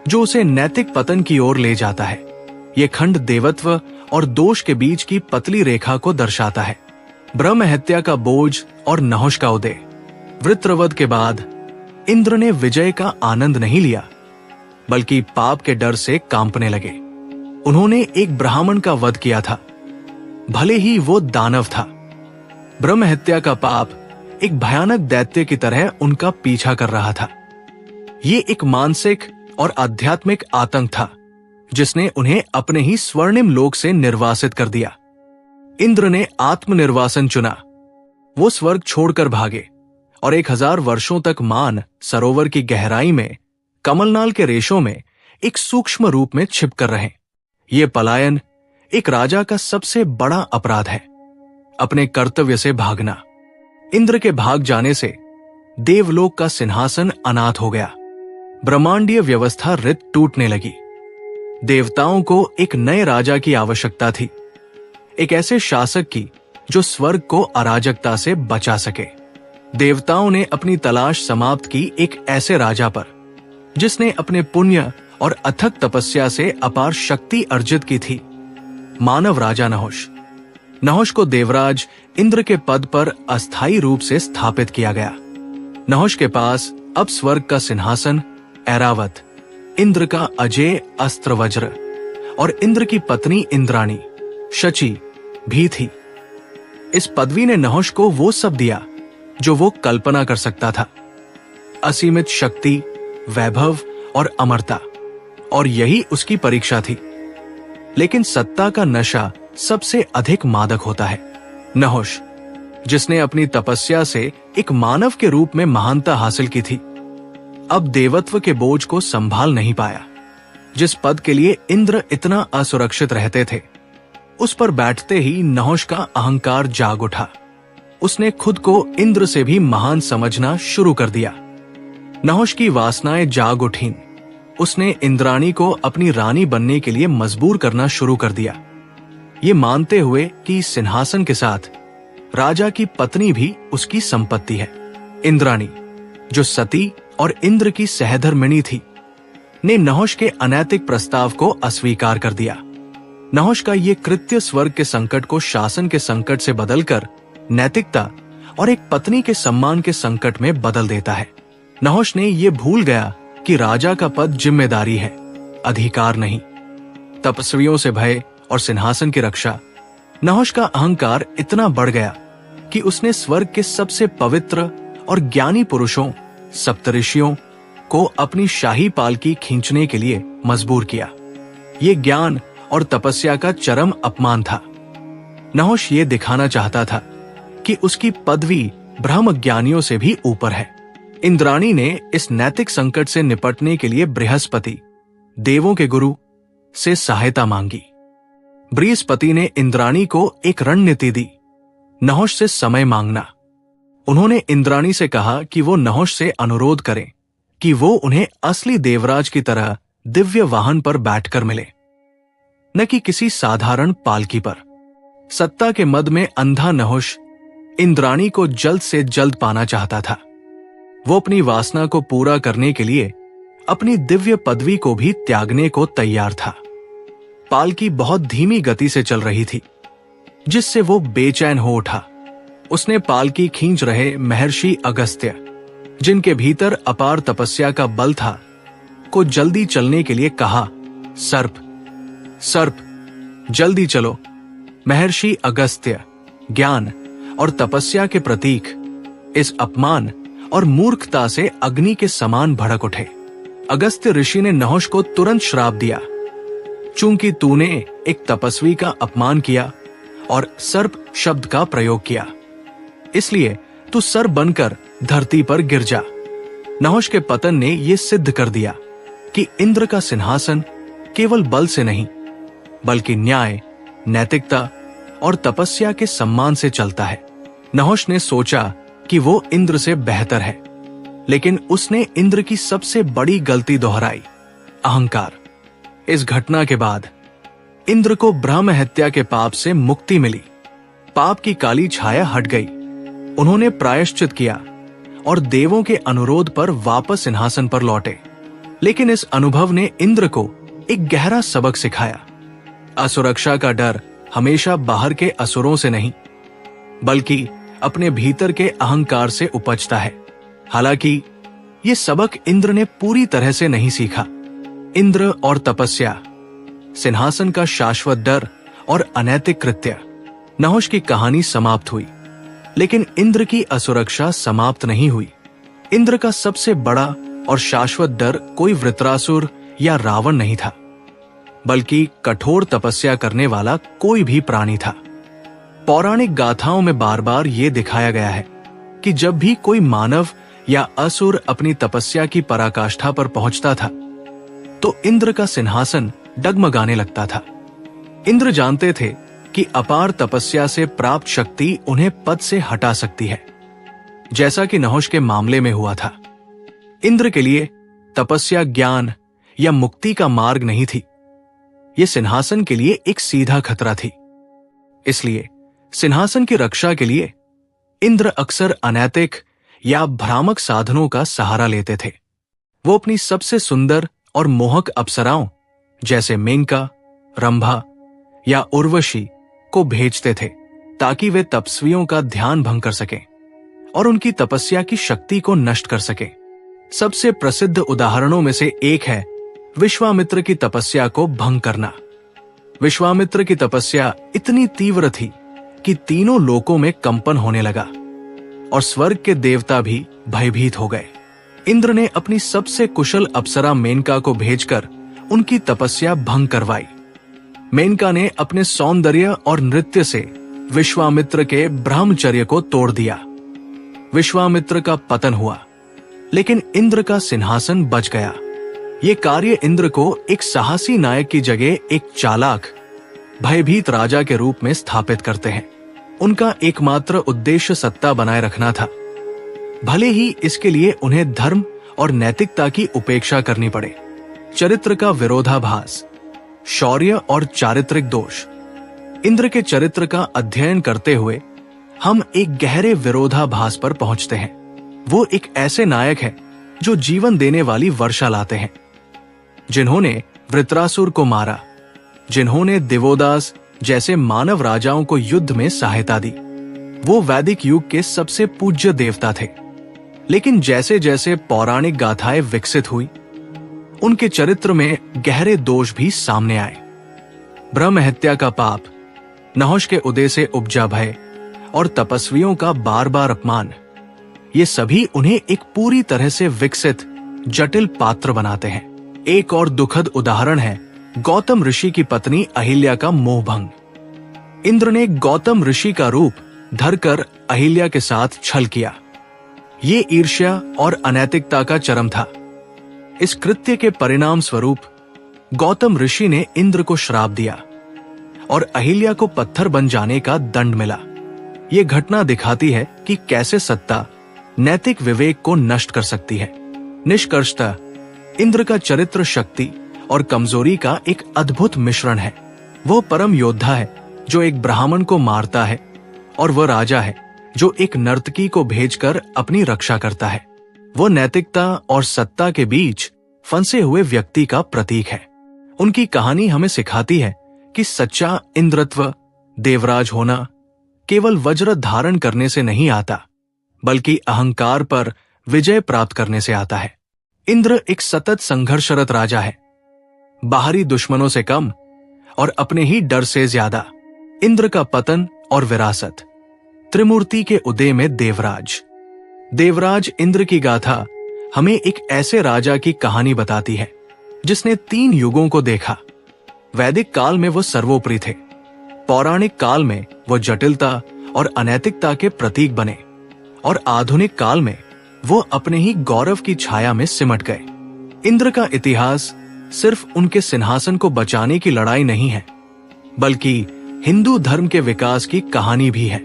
जो उसे नैतिक पतन की ओर ले जाता है। यह खंड देवत्व और दोष के बीच की पतली रेखा को दर्शाता है। ब्रह्म हत्या का बोझ और नहुष का उदय। वृत्रवध के बाद इंद्र ने विजय का आनंद नहीं लिया, बल्कि पाप के डर से कांपने लगे। उन्होंने एक ब्राह्मण का वध किया था, भले ही वो दानव था। ब्रह्म हत्या का पाप एक भयानक दैत्य की तरह उनका पीछा कर रहा था। ये एक मानसिक और आध्यात्मिक आतंक था जिसने उन्हें अपने ही स्वर्णिम लोक से निर्वासित कर दिया। इंद्र ने आत्मनिर्वासन चुना। वो स्वर्ग छोड़कर भागे और 1000 वर्षों तक मान सरोवर की गहराई में कमलनाल के रेशों में एक सूक्ष्म रूप में छिप कर रहे। ये पलायन एक राजा का सबसे बड़ा अपराध है, अपने कर्तव्य से भागना। इंद्र के भाग जाने से देवलोक का सिंहासन अनाथ हो गया। ब्रह्मांडीय व्यवस्था रित टूटने लगी। देवताओं को एक नए राजा की आवश्यकता थी, एक ऐसे शासक की जो स्वर्ग को अराजकता से बचा सके। देवताओं ने अपनी तलाश समाप्त की एक ऐसे राजा पर जिसने अपने पुण्य और अथक तपस्या से अपार शक्ति अर्जित की थी। मानव राजा नहुष। नहुष को देवराज इंद्र के पद पर अस्थायी रूप से स्थापित किया गया। नहुष के पास अब स्वर्ग का सिंहासन, ऐरावत, इंद्र का अजेय अस्त्र वज्र और इंद्र की पत्नी इंद्राणी, शची भी थी। इस पदवी ने नहुष को वो सब दिया जो वो कल्पना कर सकता था, असीमित शक्ति, वैभव और अमरता, और यही उसकी परीक्षा थी। लेकिन सत्ता का नशा सबसे अधिक मादक होता है। नहुष, जिसने अपनी तपस्या से एक मानव के रूप में महानता हासिल की थी, अब देवत्व के बोझ को संभाल नहीं पाया। जिस पद के लिए इंद्र इतना असुरक्षित रहते थे, उस पर बैठते ही नहुष का अहंकार जाग उठा। उसने खुद को इंद्र से भी महान समझना शुरू कर दिया। नहुष की वासनाएं जाग उठीं। उसने इंद्राणी को अपनी रानी बनने के लिए मजबूर करना शुरू कर दिया, ये मानते हुए कि सिंहासन के साथ राजा की पत्नी भी उसकी संपत्ति है। इंद्राणी, जो सती और इंद्र की सहधर्मिणी थी, ने नहुष के अनैतिक प्रस्ताव को अस्वीकार कर दिया। नहुष का ये कृत्य स्वर्ग के संकट को शासन के संकट से बदलकर नैतिकता और एक पत्नी के सम्मान के संकट में बदल देता है। नहुष ने ये भूल गया कि राजा का पद जिम्मेदारी है, अधिकार नहीं। तपस्वियों से भय और सिंहासन की रक्षा। नहुष का अहंकार इतना बढ़ गया कि उसने स्वर्ग के सबसे पवित्र और ज्ञानी पुरुषों, सप्तऋषियों को अपनी शाही पालकी खींचने के लिए मजबूर किया। ये ज्ञान और तपस्या का चरम अपमान था। नहुष ये दिखाना चाहता था कि उसकी पदवी ब्रह्म ज्ञानियों से भी ऊपर है। इंद्राणी ने इस नैतिक संकट से निपटने के लिए बृहस्पति, देवों के गुरु, से सहायता मांगी। बृहस्पति ने इंद्राणी को एक रणनीति दी, नहुष से समय मांगना। उन्होंने इंद्राणी से कहा कि वो नहुष से अनुरोध करें कि वो उन्हें असली देवराज की तरह दिव्य वाहन पर बैठकर मिले, न कि किसी साधारण पालकी पर। सत्ता के मद में अंधा नहुष इंद्राणी को जल्द से जल्द पाना चाहता था। वो अपनी वासना को पूरा करने के लिए अपनी दिव्य पदवी को भी त्यागने को तैयार था। पालकी बहुत धीमी गति से चल रही थी, जिससे वो बेचैन हो उठा। उसने पालकी खींच रहे महर्षि अगस्त्य, जिनके भीतर अपार तपस्या का बल था, को जल्दी चलने के लिए कहा। सर्प, सर्प, जल्दी चलो। महर्षि अगस्त्य ज्ञान और तपस्या के प्रतीक इस अपमान और मूर्खता से अग्नि के समान भड़क उठे। अगस्त्य ऋषि ने नहुष को तुरंत श्राप दिया, चूंकि तूने एक तपस्वी का अपमान किया और सर्प शब्द का प्रयोग किया, इसलिए तू सर्प बनकर धरती पर गिर जा। नहुष के पतन ने यह सिद्ध कर दिया कि इंद्र का सिंहासन केवल बल से नहीं, बल्कि न्याय, नैतिकता और तपस्या के सम्मान से चलता है। नहुष ने सोचा कि वो इंद्र से बेहतर है, लेकिन उसने इंद्र की सबसे बड़ी गलती दोहराई, अहंकार। इस घटना के बाद इंद्र को ब्रह्म हत्या के पाप से मुक्ति मिली। पाप की काली छाया हट गई। उन्होंने प्रायश्चित किया और देवों के अनुरोध पर वापस सिंहासन पर लौटे। लेकिन इस अनुभव ने इंद्र को एक गहरा सबक सिखाया। असुरक्षा का डर हमेशा बाहर के असुरों से नहीं, बल्कि अपने भीतर के अहंकार से उपजता है। हालांकि ये सबक इंद्र ने पूरी तरह से नहीं सीखा। इंद्र और तपस्या, सिंहासन का शाश्वत डर और अनैतिक कृत्य। नहुष की कहानी समाप्त हुई, लेकिन इंद्र की असुरक्षा समाप्त नहीं हुई। इंद्र का सबसे बड़ा और शाश्वत डर कोई वृत्रासुर या रावण नहीं था, बल्कि कठोर तपस्या करने वाला कोई भी प्राणी था। पौराणिक गाथाओं में बार बार ये दिखाया गया है कि जब भी कोई मानव या असुर अपनी तपस्या की पराकाष्ठा पर पहुंचता था, तो इंद्र का सिंहासन डगमगाने लगता था। इंद्र जानते थे कि अपार तपस्या से प्राप्त शक्ति उन्हें पद से हटा सकती है, जैसा कि नहुष के मामले में हुआ था। इंद्र के लिए तपस्या, ज्ञान या मुक्ति का मार्ग नहीं थी। ये सिंहासन के लिए एक सीधा खतरा थी। इसलिए सिंहासन की रक्षा के लिए इंद्र अक्सर अनैतिक या भ्रामक साधनों का सहारा लेते थे। वो अपनी सबसे सुंदर और मोहक अप्सराओं जैसे मेनका, रंभा या उर्वशी को भेजते थे ताकि वे तपस्वियों का ध्यान भंग कर सकें और उनकी तपस्या की शक्ति को नष्ट कर सकें। सबसे प्रसिद्ध उदाहरणों में से एक है विश्वामित्र की तपस्या को भंग करना। विश्वामित्र की तपस्या इतनी तीव्र थी कि तीनों लोकों में कंपन होने लगा और स्वर्ग के देवता भी भयभीत हो गए। इंद्र ने अपनी सबसे कुशल अप्सरा मेनका को भेजकर उनकी तपस्या भंग करवाई। मेनका ने अपने सौंदर्य और नृत्य से विश्वामित्र के ब्रह्मचर्य को तोड़ दिया। विश्वामित्र का पतन हुआ, लेकिन इंद्र का सिंहासन बच गया। ये कार्य इंद्र को एक साहसी नायक की जगह एक चालाक, भयभीत राजा के रूप में स्थापित करते हैं। उनका एकमात्र उद्देश्य सत्ता बनाए रखना था, भले ही इसके लिए उन्हें धर्म और नैतिकता की उपेक्षा करनी पड़े। चरित्र का विरोधाभास, शौर्य और चारित्रिक दोष। इंद्र के चरित्र का अध्ययन करते हुए हम एक गहरे विरोधाभास पर पहुंचते हैं। वो एक ऐसे नायक है जो जीवन देने वाली वर्षा लाते हैं, जिन्होंने वृत्रासुर को मारा, जिन्होंने दिवोदास जैसे मानव राजाओं को युद्ध में सहायता दी। वो वैदिक युग के सबसे पूज्य देवता थे। लेकिन जैसे जैसे पौराणिक गाथाएं विकसित हुई, उनके चरित्र में गहरे दोष भी सामने आए। ब्रह्म हत्या का पाप, नहुष के उदय से उपजा भय और तपस्वियों का बार बार अपमान, ये सभी उन्हें एक पूरी तरह से विकसित जटिल पात्र बनाते हैं। एक और दुखद उदाहरण है गौतम ऋषि की पत्नी अहिल्या का मोहभंग। इंद्र ने गौतम ऋषि का रूप धरकर अहिल्या के साथ छल किया। ये ईर्ष्या और अनैतिकता का चरम था। इस कृत्य के परिणाम स्वरूप गौतम ऋषि ने इंद्र को श्राप दिया और अहिल्या को पत्थर बन जाने का दंड मिला। ये घटना दिखाती है कि कैसे सत्ता नैतिक विवेक को नष्ट कर सकती है। निष्कर्षतः इंद्र का चरित्र शक्ति और कमजोरी का एक अद्भुत मिश्रण है। वो परम योद्धा है जो एक ब्राह्मण को मारता है, और वह राजा है जो एक नर्तकी को भेजकर अपनी रक्षा करता है। वो नैतिकता और सत्ता के बीच फंसे हुए व्यक्ति का प्रतीक है। उनकी कहानी हमें सिखाती है कि सच्चा इंद्रत्व, देवराज होना केवल वज्र धारण करने से नहीं आता, बल्कि अहंकार पर विजय प्राप्त करने से आता है। इंद्र एक सतत संघर्षरत राजा है, बाहरी दुश्मनों से कम और अपने ही डर से ज्यादा। इंद्र का पतन और विरासत। त्रिमूर्ति के उदय में देवराज। देवराज इंद्र की गाथा हमें एक ऐसे राजा की कहानी बताती है जिसने 3 युगों को देखा। वैदिक काल में वो सर्वोपरि थे, पौराणिक काल में वो जटिलता और अनैतिकता के प्रतीक बने, और आधुनिक काल में वो अपने ही गौरव की छाया में सिमट गए। इंद्र का इतिहास सिर्फ उनके सिंहासन को बचाने की लड़ाई नहीं है, बल्कि हिंदू धर्म के विकास की कहानी भी है।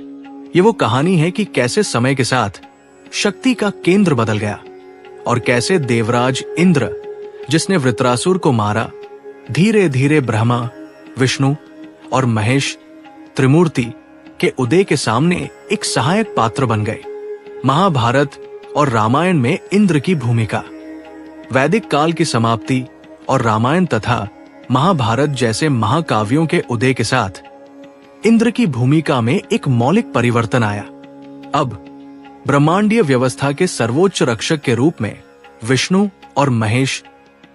ये वो कहानी है कि कैसे समय के साथ शक्ति का केंद्र बदल गया और कैसे देवराज इंद्र, जिसने वृत्रासुर को मारा, धीरे धीरे ब्रह्मा, विष्णु और महेश त्रिमूर्ति के उदय के सामने एक सहायक पात्र बन गए। महाभारत और रामायण में इंद्र की भूमिका। वैदिक काल की समाप्ति और रामायण तथा महाभारत जैसे महाकाव्यों के उदय के साथ इंद्र की भूमिका में एक मौलिक परिवर्तन आया। अब ब्रह्मांडीय व्यवस्था के सर्वोच्च रक्षक के रूप में विष्णु और महेश,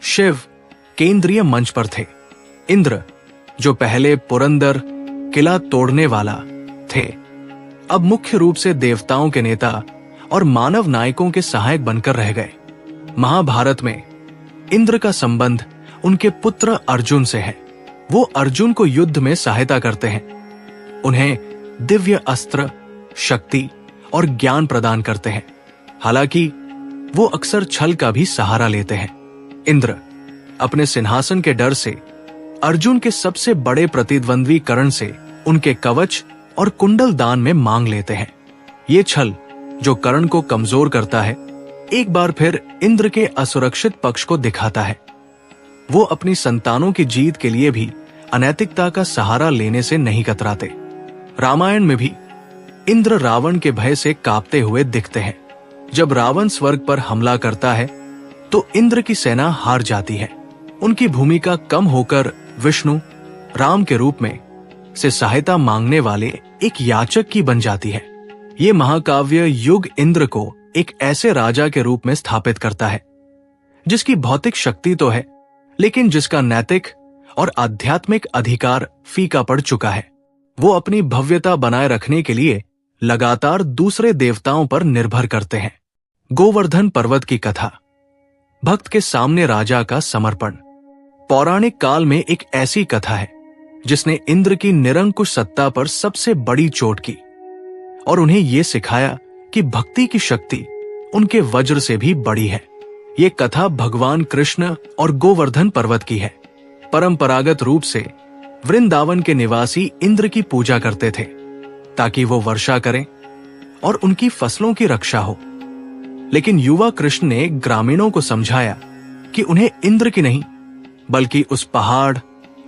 शिव केंद्रीय मंच पर थे। इंद्र, जो पहले पुरंदर किला तोड़ने वाला थे, अब मुख्य रूप से देवताओं के नेता और मानव नायकों के सहायक बनकर रह गए। महाभारत में इंद्र का संबंध उनके पुत्र अर्जुन से है। वो अर्जुन को युद्ध में सहायता करते हैं, उन्हें दिव्य अस्त्र, शक्ति और ज्ञान प्रदान करते हैं। हालांकि वो अक्सर छल का भी सहारा लेते हैं। इंद्र अपने सिंहासन के डर से अर्जुन के सबसे बड़े प्रतिद्वंद्वी कर्ण से उनके कवच और कुंडल दान में मांग लेते हैं। ये छल, जो कर्ण को कमजोर करता है, एक बार फिर इंद्र के असुरक्षित पक्ष को दिखाता है। वो अपनी संतानों की जीत के लिए भी अनैतिकता का सहारा लेने से नहीं कतराते। रामायण में भी इंद्र रावण के भय से कांपते हुए दिखते हैं। जब रावण स्वर्ग पर हमला करता है तो इंद्र की सेना हार जाती है। उनकी भूमिका कम होकर विष्णु राम के रूप में से सहायता मांगने वाले एक याचक की बन जाती है। ये महाकाव्य युग इंद्र को एक ऐसे राजा के रूप में स्थापित करता है जिसकी भौतिक शक्ति तो है, लेकिन जिसका नैतिक और आध्यात्मिक अधिकार फीका पड़ चुका है। वो अपनी भव्यता बनाए रखने के लिए लगातार दूसरे देवताओं पर निर्भर करते हैं। गोवर्धन पर्वत की कथा, भक्त के सामने राजा का समर्पण। पौराणिक काल में एक ऐसी कथा है जिसने इंद्र की निरंकुश सत्ता पर सबसे बड़ी चोट की और उन्हें यह सिखाया कि भक्ति की शक्ति उनके वज्र से भी बड़ी है। ये कथा भगवान कृष्ण और गोवर्धन पर्वत की है। परंपरागत रूप से वृंदावन के निवासी इंद्र की पूजा करते थे ताकि वो वर्षा करें और उनकी फसलों की रक्षा हो। लेकिन युवा कृष्ण ने ग्रामीणों को समझाया कि उन्हें इंद्र की नहीं बल्कि उस पहाड़,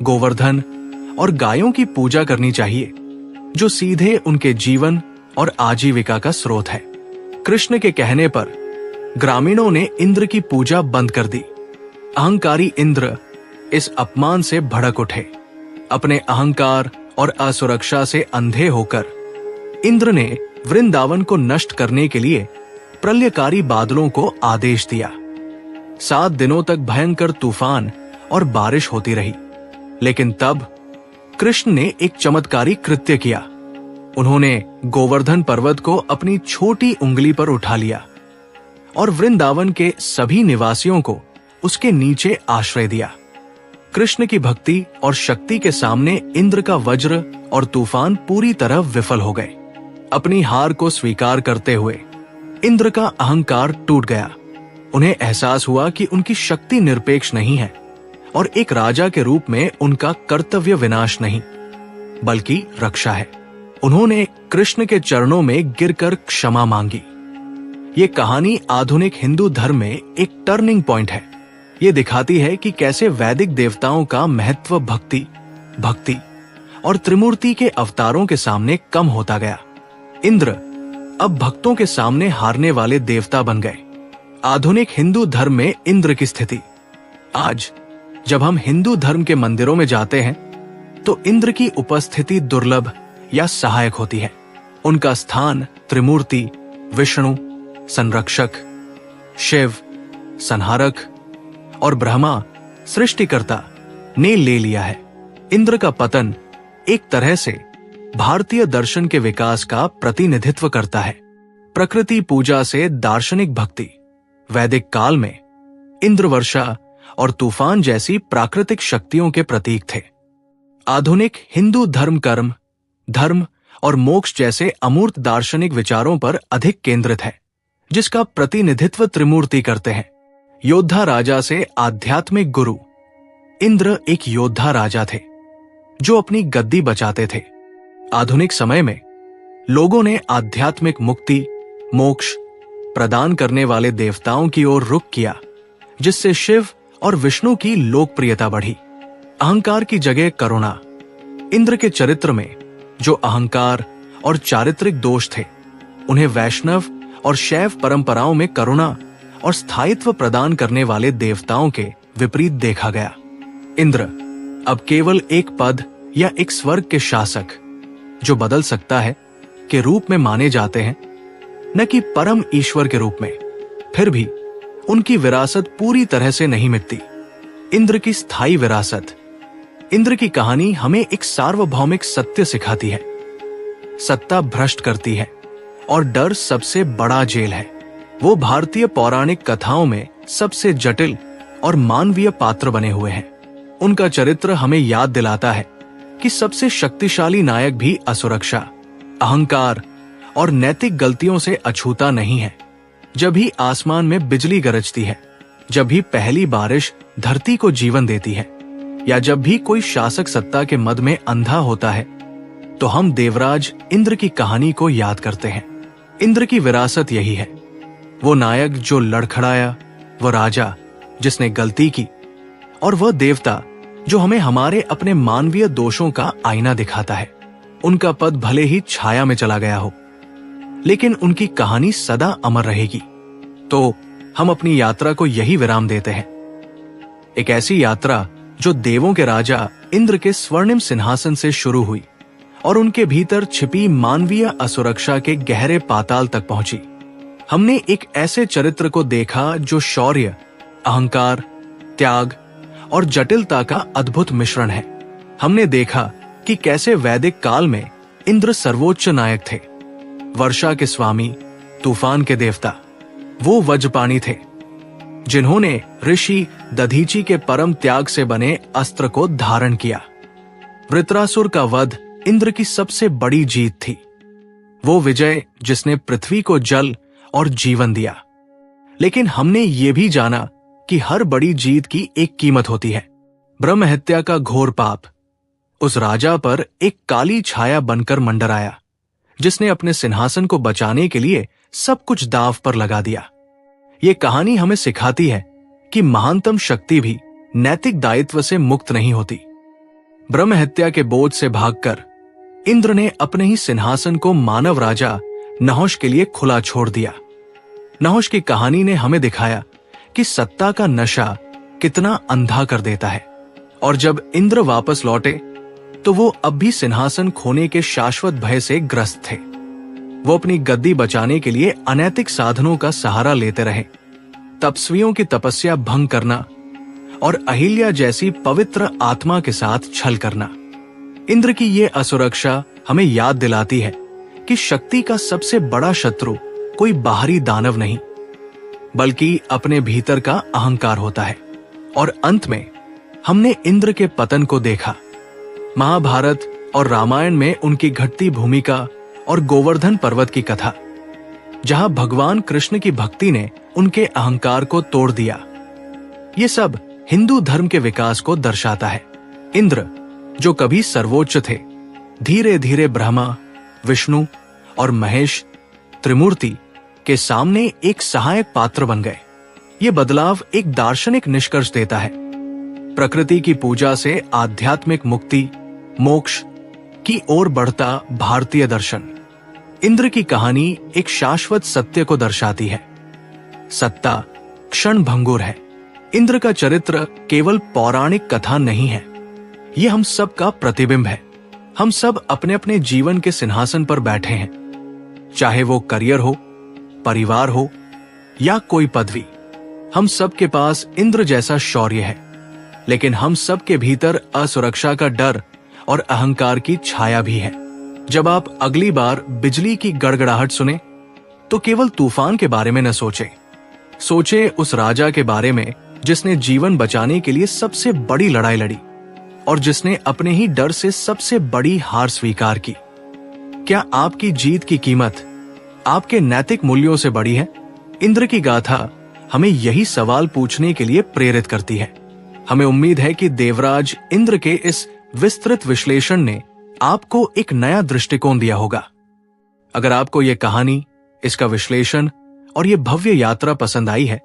गोवर्धन और गायों की पूजा करनी चाहिए जो सीधे उनके जीवन और आजीविका का स्रोत है। कृष्ण के कहने पर ग्रामीणों ने इंद्र की पूजा बंद कर दी। अहंकारी इंद्र इस अपमान से भड़क उठे। अपने अहंकार और असुरक्षा से अंधे होकर इंद्र ने वृंदावन को नष्ट करने के लिए प्रलयकारी बादलों को आदेश दिया। 7 दिनों तक भयंकर तूफान और बारिश होती रही। लेकिन तब कृष्ण ने एक चमत्कारी कृत्य किया। उन्होंने गोवर्धन पर्वत को अपनी छोटी उंगली पर उठा लिया और वृंदावन के सभी निवासियों को उसके नीचे आश्रय दिया। कृष्ण की भक्ति और शक्ति के सामने इंद्र का वज्र और तूफान पूरी तरह विफल हो गए। अपनी हार को स्वीकार करते हुए इंद्र का अहंकार टूट गया। उन्हें एहसास हुआ कि उनकी शक्ति निरपेक्ष नहीं है और एक राजा के रूप में उनका कर्तव्य विनाश नहीं बल्कि रक्षा है। उन्होंने कृष्ण के चरणों में गिरकर क्षमा मांगी। ये कहानी आधुनिक हिंदू धर्म में एक टर्निंग पॉइंट है। ये दिखाती है कि कैसे वैदिक देवताओं का महत्व भक्ति और त्रिमूर्ति के अवतारों के सामने कम होता गया। इंद्र अब भक्तों के सामने हारने वाले देवता बन गए। आधुनिक हिंदू धर्म में इंद्र की स्थिति। आज जब हम हिंदू धर्म के मंदिरों में जाते हैं तो इंद्र की उपस्थिति दुर्लभ या सहायक होती है। उनका स्थान त्रिमूर्ति, विष्णु संरक्षक, शिव संहारक और ब्रह्मा सृष्टिकर्ता ने ले लिया है। इंद्र का पतन एक तरह से भारतीय दर्शन के विकास का प्रतिनिधित्व करता है। प्रकृति पूजा से दार्शनिक भक्ति। वैदिक काल में इंद्र वर्षा और तूफान जैसी प्राकृतिक शक्तियों के प्रतीक थे। आधुनिक हिंदू कर्म, धर्म और मोक्ष जैसे अमूर्त दार्शनिक विचारों पर अधिक केंद्रित है, जिसका प्रतिनिधित्व त्रिमूर्ति करते हैं। योद्धा राजा से आध्यात्मिक गुरु। इंद्र एक योद्धा राजा थे जो अपनी गद्दी बचाते थे। आधुनिक समय में लोगों ने आध्यात्मिक मुक्ति, मोक्ष प्रदान करने वाले देवताओं की ओर रुख किया, जिससे शिव और विष्णु की लोकप्रियता बढ़ी। अहंकार की जगह करुणा। इंद्र के चरित्र में जो अहंकार और चारित्रिक दोष थे, उन्हें वैष्णव और शैव परंपराओं में करुणा और स्थायित्व प्रदान करने वाले देवताओं के विपरीत देखा गया। इंद्र अब केवल एक पद या एक स्वर्ग के शासक जो बदल सकता है के रूप में माने जाते हैं, न कि परम ईश्वर के रूप में। फिर भी उनकी विरासत पूरी तरह से नहीं मिटती। इंद्र की स्थायी विरासत। इंद्र की कहानी हमें एक सार्वभौमिक सत्य सिखाती है। सत्ता भ्रष्ट करती है और डर सबसे बड़ा जेल है। वो भारतीय पौराणिक कथाओं में सबसे जटिल और मानवीय पात्र बने हुए हैं। उनका चरित्र हमें याद दिलाता है कि सबसे शक्तिशाली नायक भी असुरक्षा, अहंकार और नैतिक गलतियों से अछूता नहीं है। जब भी आसमान में बिजली गरजती है, जब भी पहली बारिश धरती को जीवन देती है, या जब भी कोई शासक सत्ता के मद में अंधा होता है, तो हम देवराज इंद्र की कहानी को याद करते हैं। इंद्र की विरासत यही है। वो नायक जो लड़खड़ाया, वो राजा जिसने गलती की, और वह देवता जो हमें हमारे अपने मानवीय दोषों का आईना दिखाता है। उनका पद भले ही छाया में चला गया हो, लेकिन उनकी कहानी सदा अमर रहेगी। तो हम अपनी यात्रा को यही विराम देते हैं, एक ऐसी यात्रा जो देवों के राजा इंद्र के स्वर्णिम सिंहासन से शुरू हुई और उनके भीतर छिपी मानवीय असुरक्षा के गहरे पाताल तक पहुंची। हमने एक ऐसे चरित्र को देखा जो शौर्य, अहंकार, त्याग और जटिलता का अद्भुत मिश्रण है। हमने देखा कि कैसे वैदिक काल में इंद्र सर्वोच्च नायक थे, वर्षा के स्वामी, तूफान के देवता। वो वज्रपाणी थे जिन्होंने ऋषि दधीचि के परम त्याग से बने अस्त्र को धारण किया। वृत्रासुर का वध इंद्र की सबसे बड़ी जीत थी, वो विजय जिसने पृथ्वी को जल और जीवन दिया। लेकिन हमने ये भी जाना कि हर बड़ी जीत की एक कीमत होती है। ब्रह्म हत्या का घोर पाप उस राजा पर एक काली छाया बनकर मंडराया, जिसने अपने सिंहासन को बचाने के लिए सब कुछ दांव पर लगा दिया। ये कहानी हमें सिखाती है कि महानतम शक्ति भी नैतिक दायित्व से मुक्त नहीं होती। ब्रह्म हत्या के बोझ से भागकर इंद्र ने अपने ही सिंहासन को मानव राजा नहुष के लिए खुला छोड़ दिया। नहुष की कहानी ने हमें दिखाया कि सत्ता का नशा कितना अंधा कर देता है, और जब इंद्र वापस लौटे तो वो अब भी सिंहासन खोने के शाश्वत भय से ग्रस्त थे। वो अपनी गद्दी बचाने के लिए अनैतिक साधनों का सहारा लेते रहे, तपस्वियों की तपस्या भंग करना और अहिल्या जैसी पवित्र आत्मा के साथ छल करना। इंद्र की ये असुरक्षा हमें याद दिलाती है कि शक्ति का सबसे बड़ा शत्रु कोई बाहरी दानव नहीं, बल्कि अपने भीतर का अहंकार होता है। और अंत में हमने इंद्र के पतन को देखा। महाभारत और रामायण में उनकी घटती भूमिका और गोवर्धन पर्वत की कथा, जहां भगवान कृष्ण की भक्ति ने उनके अहंकार को तोड़ दिया। ये सब हिंदू धर्म के विकास को दर्शाता है। इंद्र जो कभी सर्वोच्च थे, धीरे धीरे ब्रह्मा, विष्णु और महेश त्रिमूर्ति के सामने एक सहायक पात्र बन गए। ये बदलाव एक दार्शनिक निष्कर्ष देता है, प्रकृति की पूजा से आध्यात्मिक मुक्ति, मोक्ष की ओर बढ़ता भारतीय दर्शन। इंद्र की कहानी एक शाश्वत सत्य को दर्शाती है, सत्ता क्षण भंगुर है। इंद्र का चरित्र केवल पौराणिक कथा नहीं है, ये हम सब का प्रतिबिंब है। हम सब अपने अपने जीवन के सिंहासन पर बैठे हैं, चाहे वो करियर हो, परिवार हो या कोई पदवी। हम सब के पास इंद्र जैसा शौर्य है, लेकिन हम सब के भीतर असुरक्षा का डर और अहंकार की छाया भी है। जब आप अगली बार बिजली की गड़गड़ाहट सुने तो केवल तूफान के बारे में न सोचे उस राजा के बारे में जिसने जीवन बचाने के लिए सबसे बड़ी लड़ाई लड़ी और जिसने अपने ही डर से सबसे बड़ी हार स्वीकार की। क्या आपकी जीत की कीमत आपके नैतिक मूल्यों से बड़ी है? इंद्र की गाथा हमें यही सवाल पूछने के लिए प्रेरित करती है। हमें उम्मीद है कि देवराज इंद्र के इस विस्तृत विश्लेषण ने आपको एक नया दृष्टिकोण दिया होगा। अगर आपको यह कहानी, इसका विश्लेषण और यह भव्य यात्रा पसंद आई है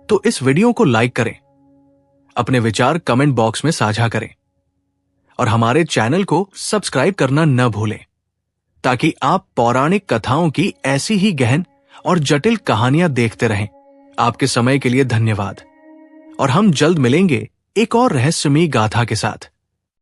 तो इस वीडियो को लाइक करें, अपने विचार कमेंट बॉक्स में साझा करें और हमारे चैनल को सब्सक्राइब करना न भूलें, ताकि आप पौराणिक कथाओं की ऐसी ही गहन और जटिल कहानियां देखते रहें। आपके समय के लिए धन्यवाद और हम जल्द मिलेंगे एक और रहस्यमयी गाथा के साथ।